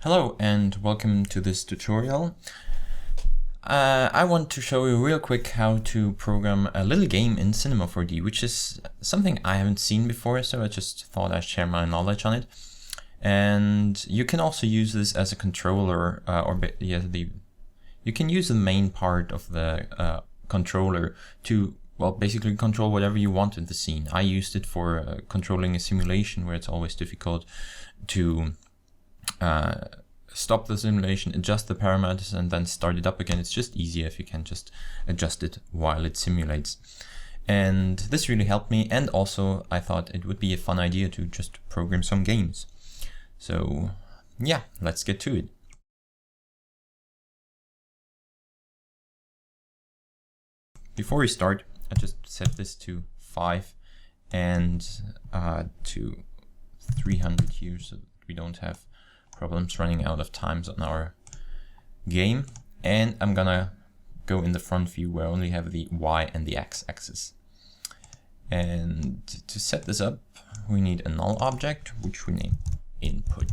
Hello and welcome to this tutorial. I want to show you real quick how to program a little game in Cinema 4D, which is something I haven't seen before, so I just thought I'd share my knowledge on it. And you can also use this as a controller, you can use the main part of the controller to, well, basically control whatever you want in the scene. I used it for controlling a simulation where it's always difficult to stop the simulation, adjust the parameters, and then start it up again. It's just easier if you can just adjust it while it simulates. And this really helped me, and also I thought it would be a fun idea to just program some games. So yeah, let's get to it. Before we start, I just set this to 5 and to 300 here so that we don't have problems running out of times on our game. And I'm gonna go in the front view where I only have the Y and the X axis. And to set this up, we need a null object, which we name input.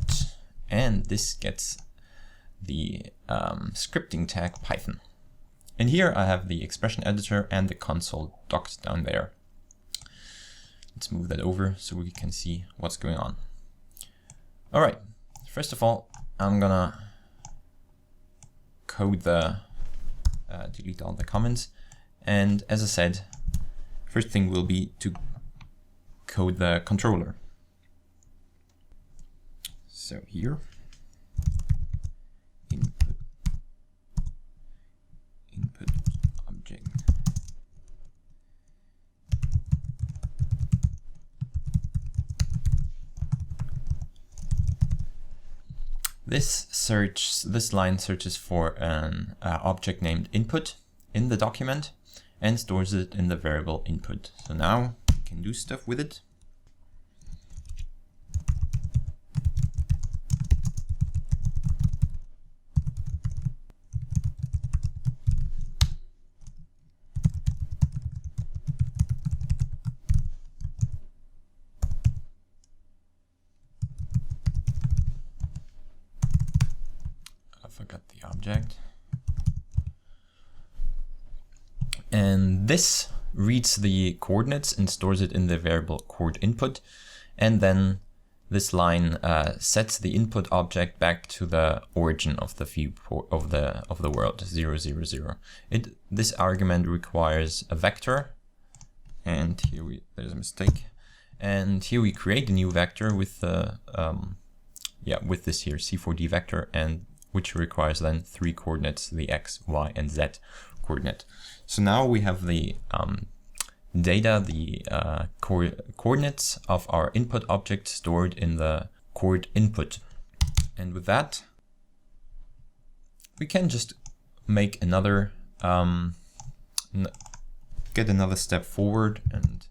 And this gets the scripting tag Python. And here I have the expression editor and the console docked down there. Let's move that over so we can see what's going on. All right. First of all, I'm gonna code the, delete all the comments. And as I said, first thing will be to code the controller. So here, input object. This line searches for an object named input in the document and stores it in the variable input. So now we can do stuff with it. Forgot the object. And this reads the coordinates and stores it in the variable coord input. And then this line sets the input object back to the origin of the view of the world 0, 0, 0. This argument requires a vector, and here there's a mistake. And here we create a new vector with the with this here C4D vector, and which requires then 3 coordinates, the X, Y, and Z coordinate. So now we have the data, the coordinates of our input object stored in the coord input. And with that, we can just make another, get another step forward and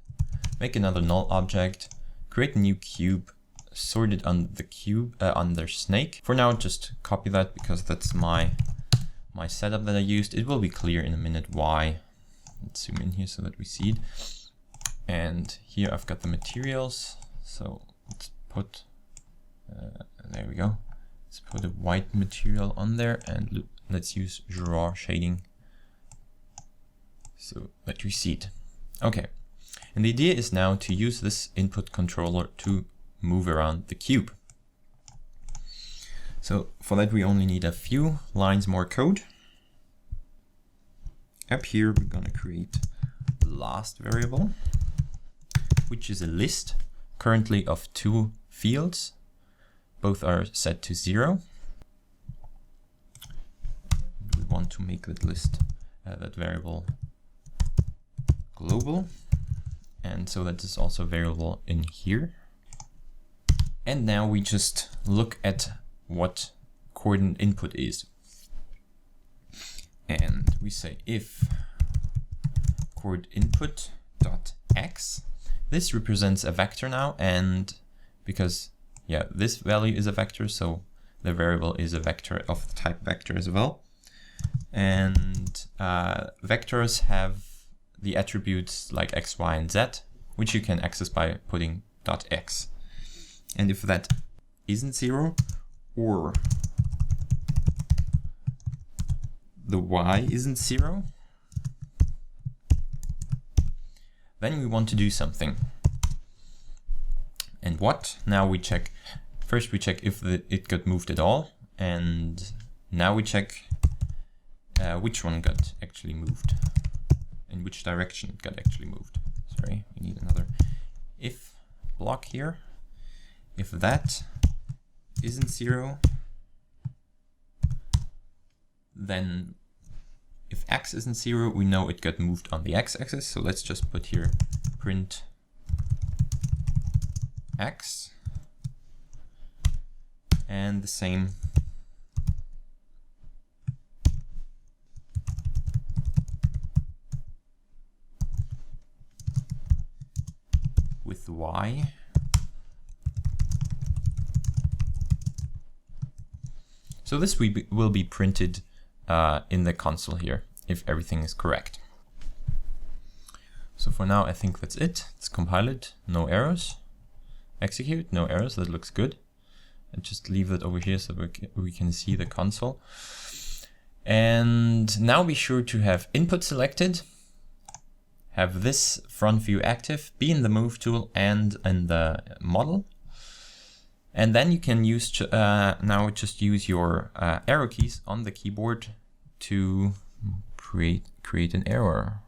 make another null object, create a new cube, sort it under the cube, under snake. For now, just copy that because that's my setup that I used. It will be clear in a minute why. Let's zoom in here so that we see it. And here I've got the materials. So let's put, there we go. Let's put a white material on there and let's use draw shading so that we see it. Okay. And the idea is now to use this input controller to move around the cube. So for that we only need a few lines more code. Up here we're gonna create the last variable, which is a list currently of 2 fields. Both are set to 0. We want to make that list, that variable global, and so that is also variable in here. And now we just look at what coordinate input is. And we say if coord input dot x, this represents a vector now, and because this value is a vector, so the variable is a vector of the type vector as well. And vectors have the attributes like x, y, and z, which you can access by putting .x. And if that isn't 0, or the y isn't 0, then we want to do something. And what? Now we check. First we check if it got moved at all, and now we check which one got actually moved, in which direction it got actually moved. Sorry, we need another if block here. If that isn't 0, then if x isn't 0, we know it got moved on the x-axis. So let's just put here print x, and the same with y. So this will be printed in the console here if everything is correct. So for now I think that's it. Let's compile it, no errors. Execute, no errors, that looks good. And just leave it over here so we can see the console. And now be sure to have input selected, have this front view active, be in the move tool and in the model. And then you can use now just use your arrow keys on the keyboard to create an error.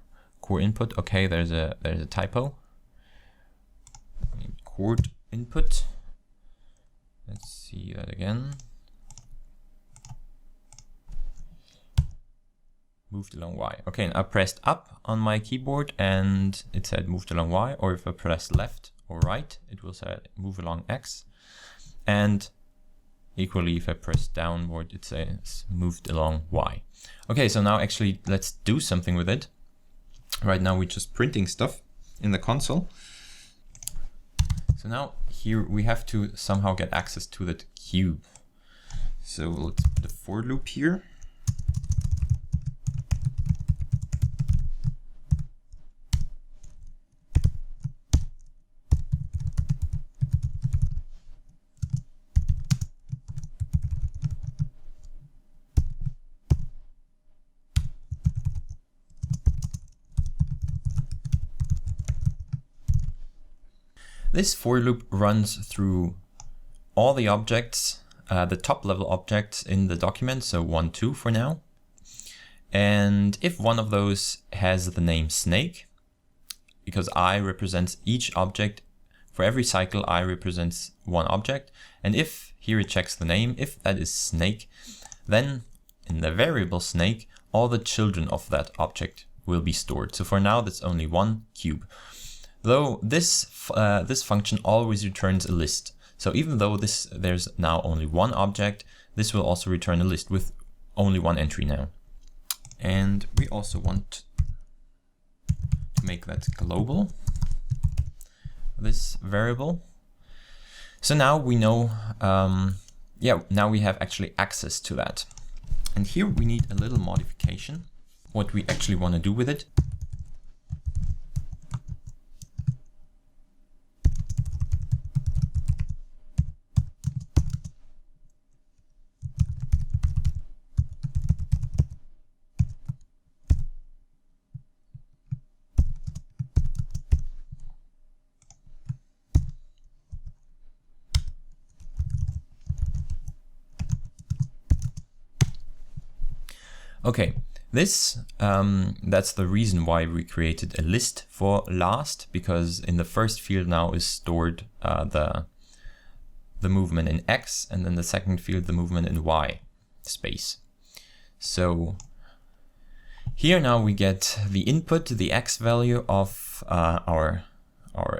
Core input, okay, there's a typo. Chord input. Let's see that again. Moved along Y. Okay, and I pressed up on my keyboard and it said moved along Y, or if I press left or right, it will say move along X. And equally, if I press downward, it says moved along Y. Okay, so now actually let's do something with it. Right now we're just printing stuff in the console. So now here we have to somehow get access to that cube. So let's put a for loop here. This for loop runs through all the objects, the top level objects in the document, so 1, 2 for now. And if one of those has the name snake, because I represents each object, for every cycle I represents one object, and if here it checks the name, if that is snake, then in the variable snake, all the children of that object will be stored. So for now that's only one cube. Though this function always returns a list. So even though there's now only one object, this will also return a list with only one entry now. And we also want to make that global, this variable. So now we know, now we have actually access to that. And here we need a little modification, what we actually want to do with it. Okay, this that's the reason why we created a list for last, because in the first field now is stored the movement in X, and in the second field the movement in Y space. So here now we get the input, the X value of our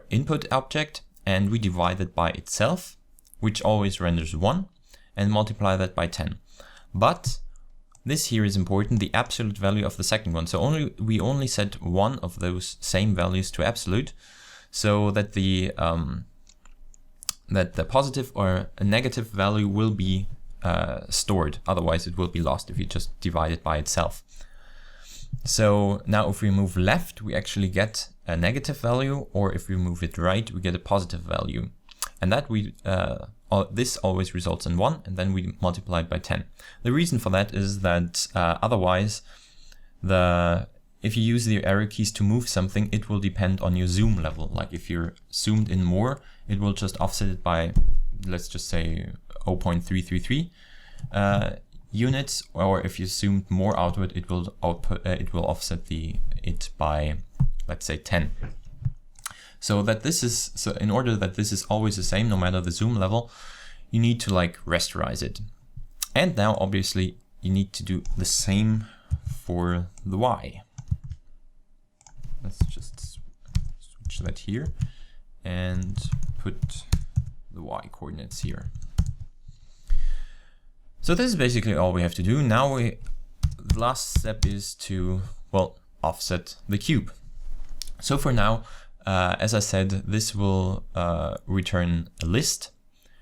input object, and we divide it by itself, which always renders 1, and multiply that by 10. But this here is important, the absolute value of the second one. So we only set one of those same values to absolute, so that the positive or a negative value will be stored. Otherwise it will be lost if you just divide it by itself. So now if we move left, we actually get a negative value, or if we move it right, we get a positive value. And that we this always results in 1, and then we multiply it by 10. The reason for that is that otherwise, if you use the arrow keys to move something, it will depend on your zoom level. Like if you're zoomed in more, it will just offset it by, let's just say 0.333 units, or if you zoomed more outward, it will offset it by, let's say 10. So in order that this is always the same, no matter the zoom level, you need to like rasterize it. And now obviously you need to do the same for the Y. Let's just switch that here and put the Y coordinates here. So this is basically all we have to do. Now the last step is to, well, offset the cube. So for now, as I said, this will return a list,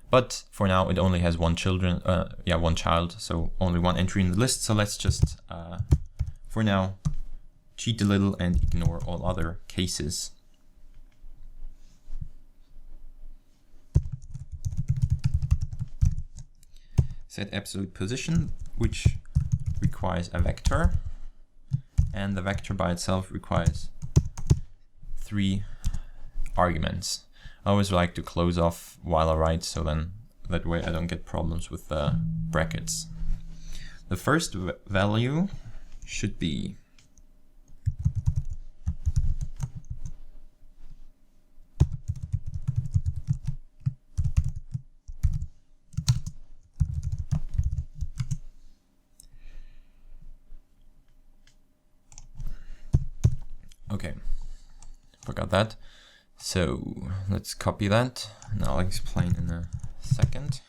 but for now it only has one child, so only one entry in the list. So let's just, for now, cheat a little and ignore all other cases. Set absolute position, which requires a vector, and the vector by itself requires 3 arguments. I always like to close off while I write, so then that way I don't get problems with the brackets. The first value should be okay. Forgot that. So let's copy that, and I'll explain in a second.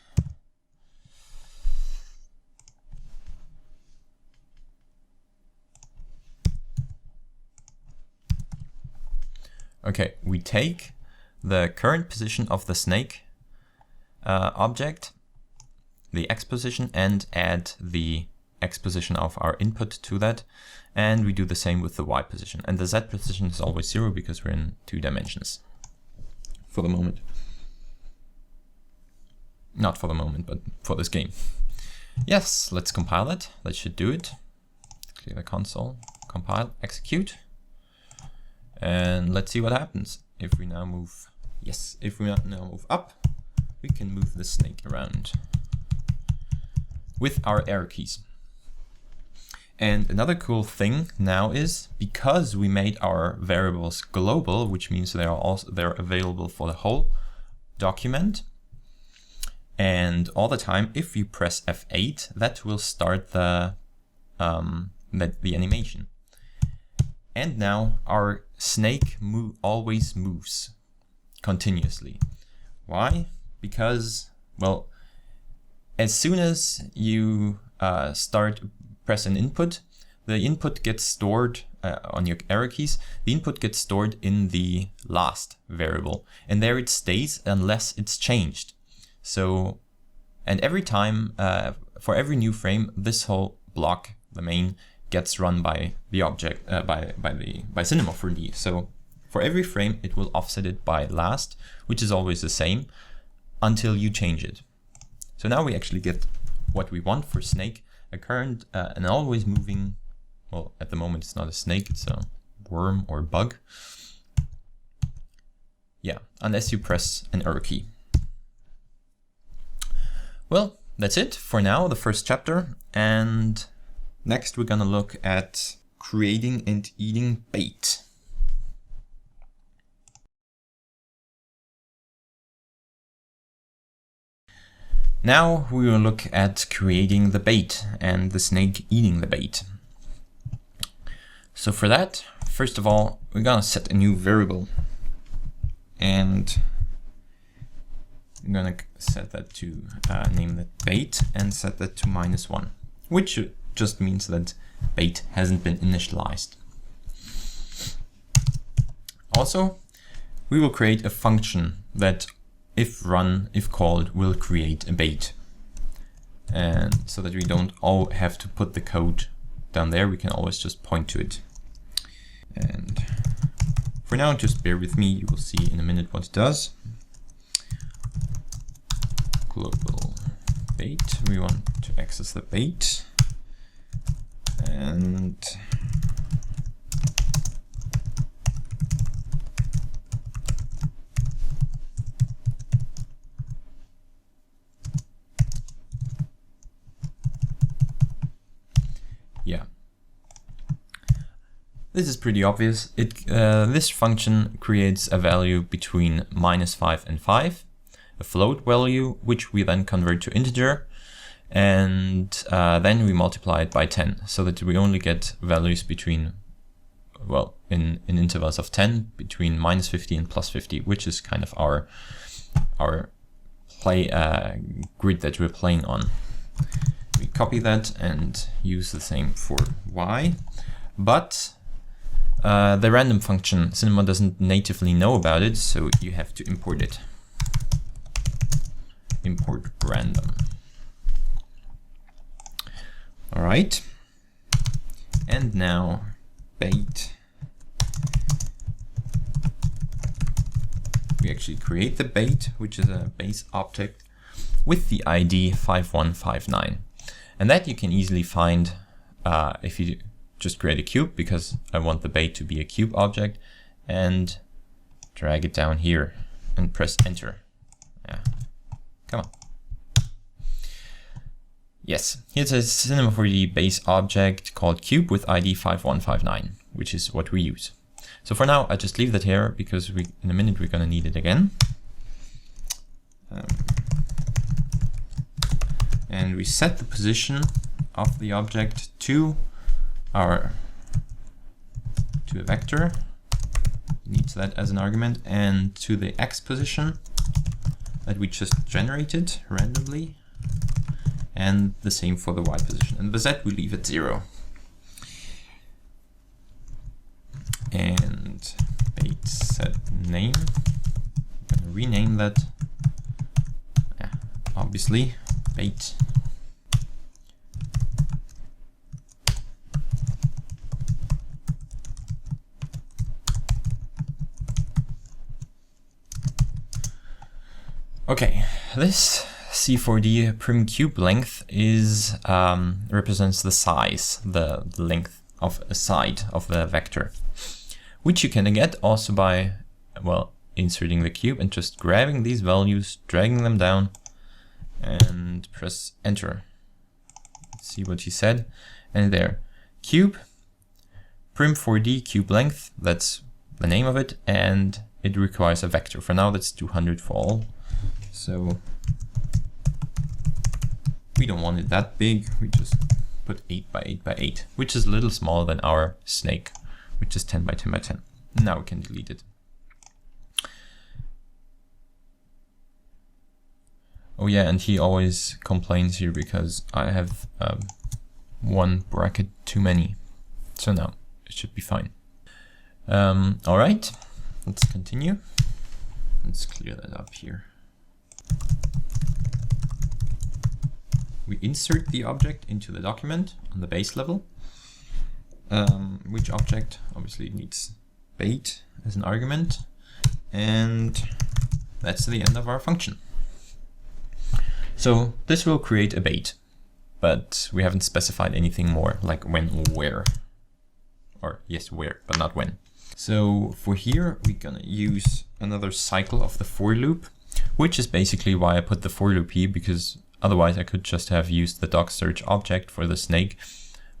Okay, we take the current position of the snake object, the X position, and add the X position of our input to that. And we do the same with the Y position. And the Z position is always 0 because we're in 2 dimensions. For the moment. Not for the moment, but for this game. Yes, let's compile it. That should do it. Clear the console, compile, execute. And let's see what happens. If we now move, yes, if we now move up, we can move the snake around with our arrow keys. And another cool thing now is, because we made our variables global, which means they're available for the whole document, and all the time, if you press F8, that will start the animation. And now our snake always moves continuously. Why? Because, well, as soon as you press an input, the input gets stored on your arrow keys. The input gets stored in the last variable, and there it stays unless it's changed. So, and every time, for every new frame, this whole block, the main, gets run by the object, by Cinema 4D. So for every frame, it will offset it by last, which is always the same, until you change it. So now we actually get what we want for snake. A current, an always moving, well, at the moment it's not a snake, it's a worm or bug. Yeah, unless you press an arrow key. Well, that's it for now, the first chapter. And next we're gonna look at creating and eating bait. Now we will look at creating the bait and the snake eating the bait. So for that, first of all, we're gonna set a new variable. And I'm gonna set that to name that bait and set that to -1, which just means that bait hasn't been initialized. Also, we will create a function that if run, if called, will create a bait. And so that we don't all have to put the code down there, we can always just point to it. And for now, just bear with me, you will see in a minute what it does. global bait. We want to access the bait, and yeah, this is pretty obvious. This function creates a value between -5 and 5, a float value, which we then convert to integer, and then we multiply it by 10, so that we only get values between, well, in intervals of 10, between -50 and +50, which is kind of our play grid that we're playing on. We copy that and use the same for y, but the random function, Cinema doesn't natively know about it, so you have to import it. Import random. All right, and now bait. We actually create the bait, which is a base object with the ID 5159, and that you can easily find if you just create a cube, because I want the bait to be a cube object, and drag it down here and press enter. Yeah, come on. Yes, here's a Cinema 4D base object called cube with ID 5159, which is what we use. So for now, I just leave that here, because in a minute we're gonna need it again. And we set the position of the object to a vector, needs that as an argument, and to the x position that we just generated randomly, and the same for the y position. And the z we leave at 0. And bait.SetName, I'm gonna rename that, obviously, bait. Okay, this C4D prim cube length is represents the size, the length of a side of the vector, which you can get also by, well, inserting the cube and just grabbing these values, dragging them down, and press enter. Let's see what he said. And there, cube, prim 4D cube length, that's the name of it, and it requires a vector. For now, that's 200 for all. So we don't want it that big. We just put 8 by 8 by 8, which is a little smaller than our snake, which is 10 by 10 by 10. Now we can delete it. Oh yeah, and he always complains here because I have one bracket too many. So now it should be fine. All right, let's continue. Let's clear that up here. We insert the object into the document on the base level. Which object? Obviously it needs bait as an argument, and that's the end of our function. So this will create a bait, but we haven't specified anything more, like when or where. Or yes, where, but not when. So for here, we're gonna use another cycle of the for loop, which is basically why I put the for loop here, because otherwise I could just have used the doc.SearchObject for the snake,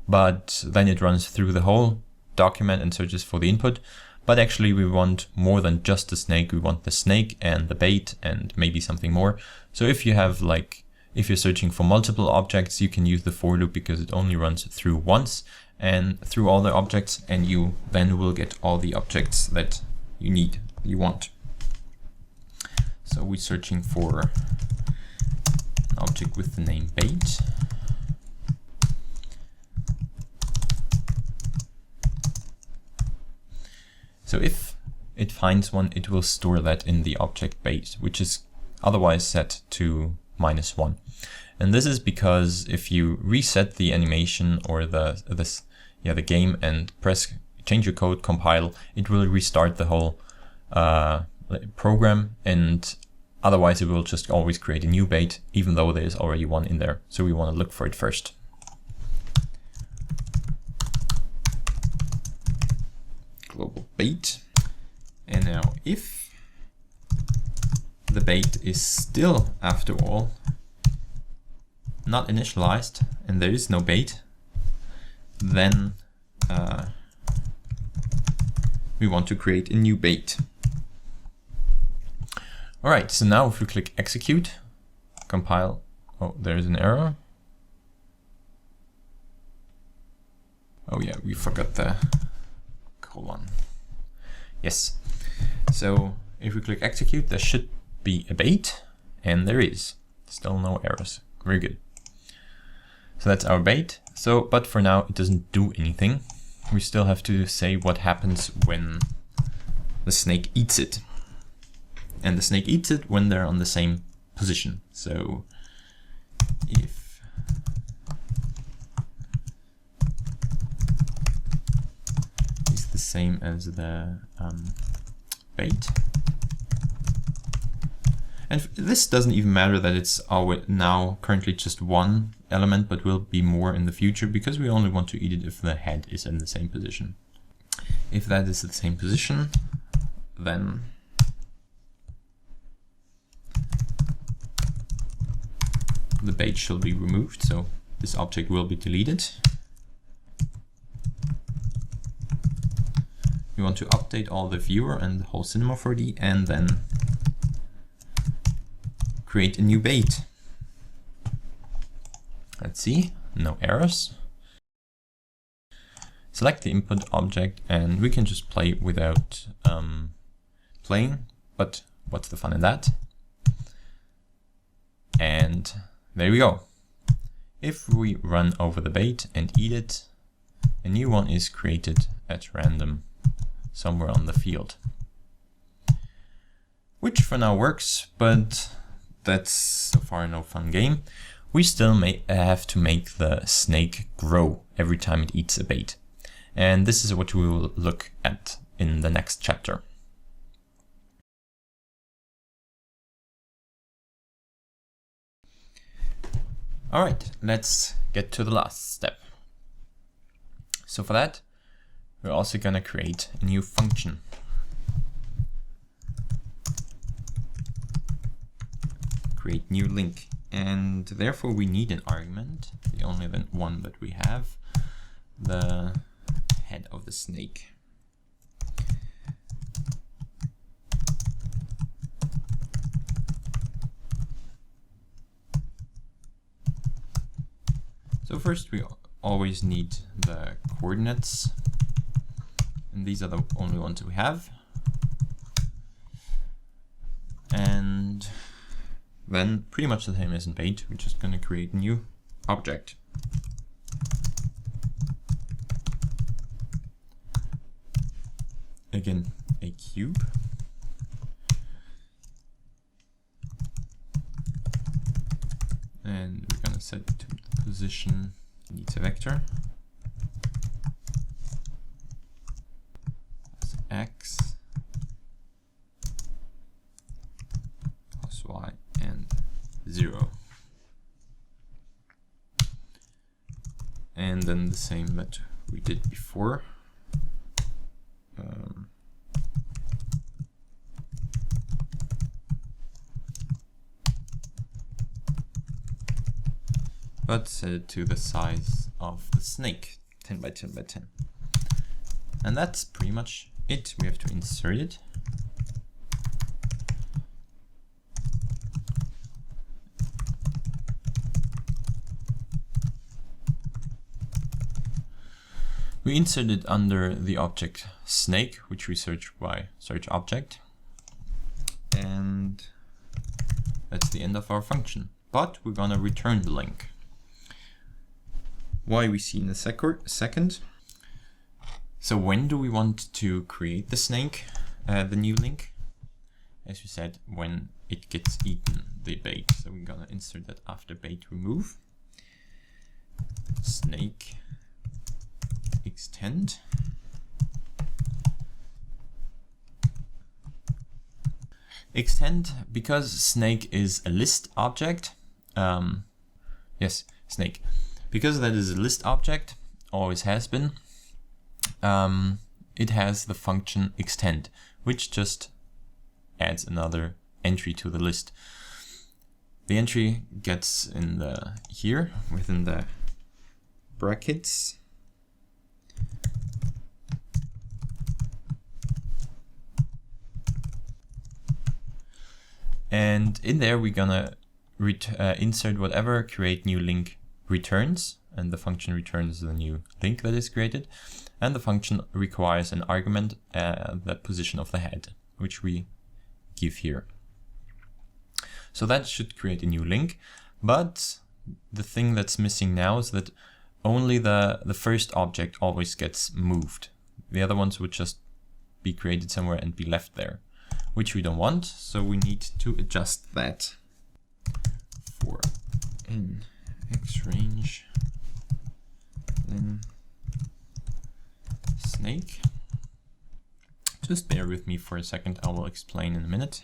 but then it runs through the whole document and searches for the input. But actually we want more than just the snake. We want the snake and the bait and maybe something more. So if you have if you're searching for multiple objects, you can use the for loop because it only runs through once and through all the objects, and you then will get all the objects that you want. So we're searching for an object with the name bait. So if it finds one, it will store that in the object bait, which is otherwise set to -1. And this is because if you reset the animation or the game and change your code, compile, it will restart the whole program, and Otherwise, it will just always create a new bait, even though there's already one in there. So we want to look for it first. Global bait. And now if the bait is still, after all, not initialized and there is no bait, then we want to create a new bait. All right, so now if we click execute, compile, oh, there's an error. Oh yeah, we forgot the colon. Yes, so if we click execute, there should be a bait, and there is. Still no errors, very good. So that's our bait. So, but for now, it doesn't do anything. We still have to say what happens when the snake eats it. And the snake eats it when they're on the same position. So if is the same as the bait. And this doesn't even matter that it's now currently just one element, but will be more in the future, because we only want to eat it if the head is in the same position. If that is the same position, then the bait shall be removed, so this object will be deleted. We want to update all the viewer and the whole cinema 4D, and then create a new bait. Let's see, no errors. Select the input object, and we can just play without playing, but what's the fun in that? And there we go. If we run over the bait and eat it, a new one is created at random somewhere on the field. Which for now works, but that's so far no fun game. We still have to make the snake grow every time it eats a bait. And this is what we will look at in the next chapter. All right, let's get to the last step. So for that, we're also going to create a new function. createNewLink, and therefore we need an argument, the only one that we have, the head of the snake. So first we always need the coordinates, and these are the only ones we have. And then pretty much the same as in bait, we're just going to create a new object. Again, a cube. And we're going to set it to the position, needs a vector. As x, posY, and 0. And then the same that we did before. But set it to the size of the snake, 10 by 10 by 10. And that's pretty much it. We have to insert it. We insert it under the object snake, which we search by searchObject. And that's the end of our function. But we're gonna return the link. Why we see in a second. So when do we want to create the snake, the new link? As we said, when it gets eaten, the bait. So we're gonna insert that after bait remove. Snake extend. Extend, because snake is a list object. Yes, snake. Because that is a list object, always has been, it has the function extend, which just adds another entry to the list. The entry gets in the here within the brackets. And in there we're gonna insert whatever createNewLink returns, and the function returns the new link that is created, and the function requires an argument, the position of the head, which we give here. So that should create a new link, but the thing that's missing now is that only the first object always gets moved. The other ones would just be created somewhere and be left there, which we don't want, so we need to adjust that. For in X range, then snake. Just bear with me for a second, I will explain in a minute.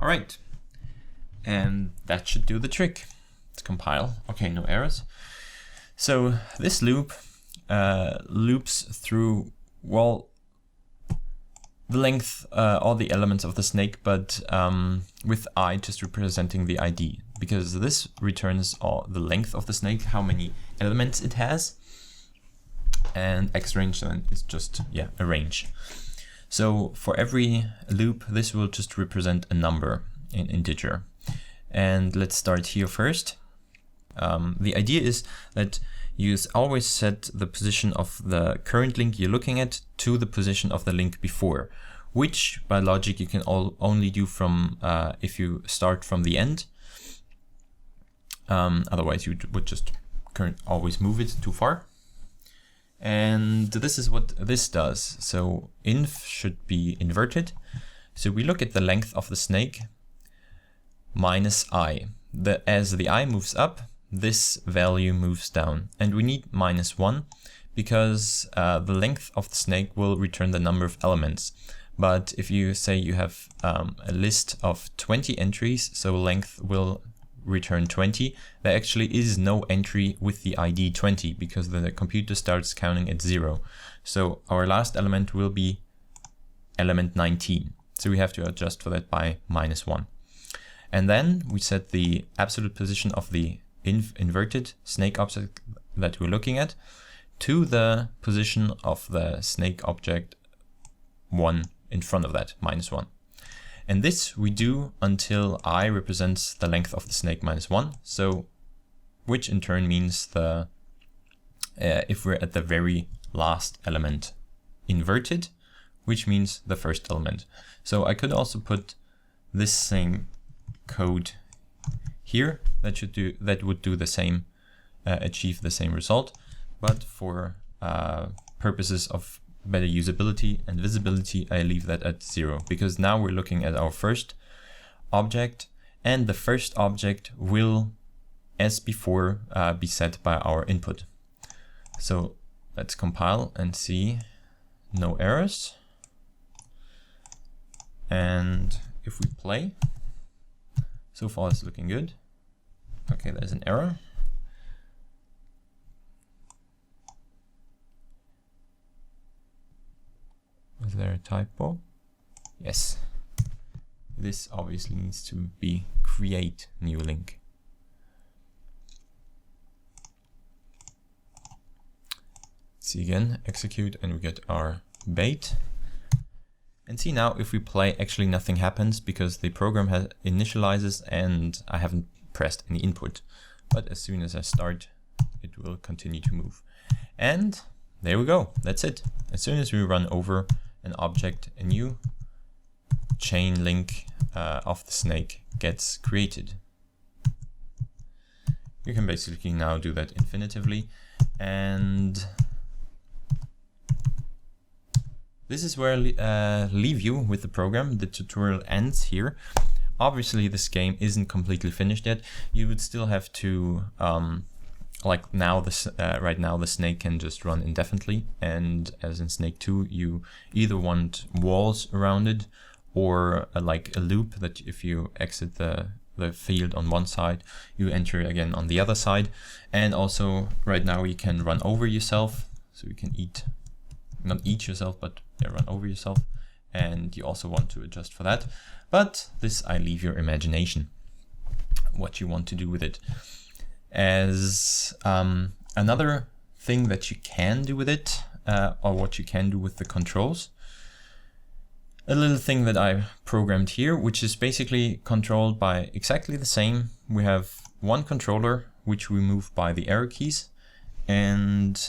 All right, and that should do the trick. Let's compile. Okay, no errors. So this loop loops through, well, the length, all the elements of the snake, but with I just representing the ID, because this returns all the length of the snake, how many elements it has, and X range then is just, yeah, a range. So for every loop, this will just represent a number in integer. And let's start here first. The idea is that you always set the position of the current link you're looking at to the position of the link before, which by logic you can only do from if you start from the end. Otherwise you would just always move it too far. And this is what this does. So inf should be inverted. So we look at the length of the snake minus I. As the I moves up, this value moves down. And we need -1 because the length of the snake will return the number of elements. But if you say you have a list of 20 entries, so length will return 20, there actually is no entry with the ID 20 because the computer starts counting at 0. So our last element will be element 19. So we have to adjust for that by -1. And then we set the absolute position of the inverted snake object that we're looking at to the position of the snake object 1 in front of that, -1. And this we do until I represents the length of the snake -1, so which in turn means the if we're at the very last element inverted, which means the first element. So I could also put this same code here that would do the same, achieve the same result, but for purposes of better usability and visibility, I leave that at 0 because now we're looking at our first object, and the first object will, as before, be set by our input. So let's compile and see no errors. And if we play, so far it's looking good. Okay, there's an error. Is there a typo? Yes. This obviously needs to be createNewLink. See again, execute, and we get our bait. And see now if we play, actually nothing happens because the program has initializes and I haven't pressed any input. But as soon as I start, it will continue to move. And there we go, that's it. As soon as we run over an object, a new chain link of the snake gets created. You can basically now do that infinitively. And this is where I leave you with the program. The tutorial ends here. Obviously, this game isn't completely finished yet. You would still have to, like now, right now the snake can just run indefinitely. And as in Snake 2, you either want walls around it or like a loop that if you exit the field on one side, you enter again on the other side. And also right now you can run over yourself. So you can not eat yourself, but run over yourself. And you also want to adjust for that. But this I leave your imagination, what you want to do with it. As another thing that you can do with it, or what you can do with the controls, a little thing that I programmed here, which is basically controlled by exactly the same. We have one controller, which we move by the arrow keys. And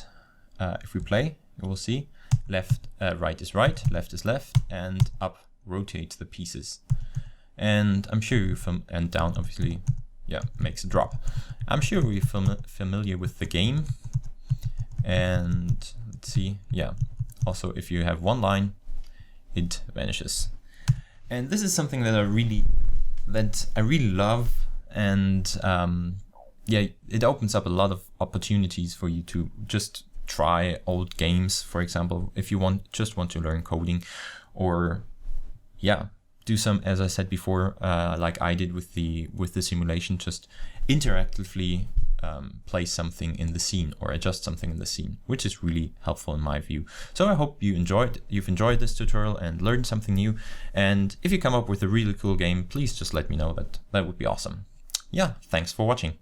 if we play, you will see right is right, left is left, and up rotates the pieces. And I'm sure you're and down obviously, yeah, makes a drop. I'm sure we're familiar with the game. And let's see, yeah. Also, if you have one line, it vanishes. And this is something that I really love. And yeah, it opens up a lot of opportunities for you to just try old games, for example, if you just want to learn coding, or yeah, do some, as I said before, like I did with the simulation, just interactively place something in the scene or adjust something in the scene, which is really helpful in my view. So I hope you've enjoyed this tutorial and learned something new. And if you come up with a really cool game, please just let me know. That would be awesome. Yeah, thanks for watching.